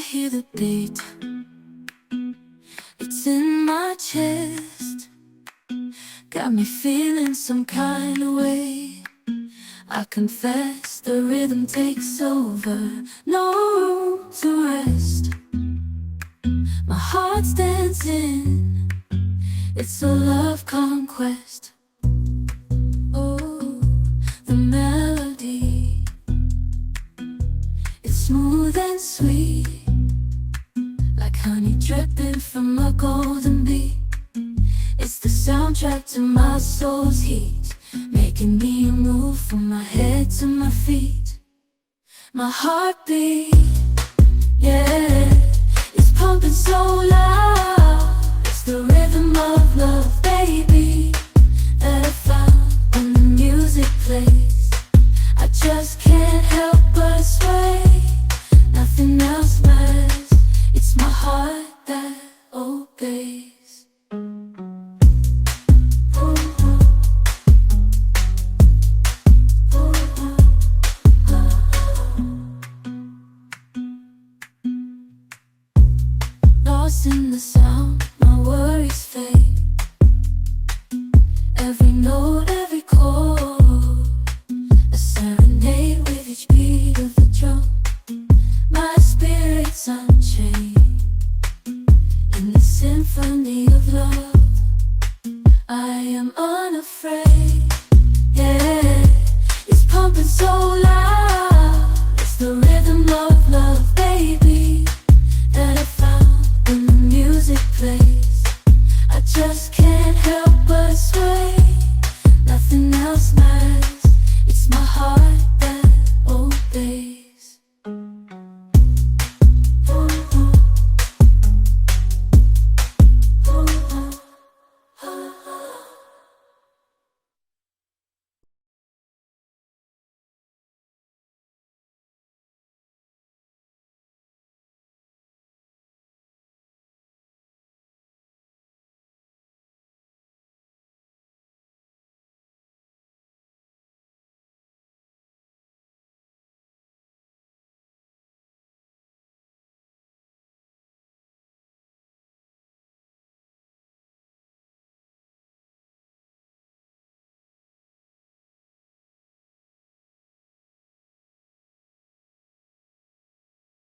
hear the beat, it's in my chest, got me feeling some kind of way. I confess the rhythm takes over, no room to rest. My heart's dancing, it's a love conquest. Oh, the melody, it's smooth and sweet, like honey dripping from a golden bee. It's the soundtrack to my soul's heat, making me move from my head to my feet. My heartbeat, yeah, it's pumping so loud. It's the rhythm of love, baby, that I found when the music plays. I just can't help but sway, nothing else matters. It's my heart that obeys. Lost in the sound, my worries fade. Every note, every chord, a serenade with each beat of the drum. My spirit's unchained in the symphony of love. I am unafraid, yeah, it's pumping so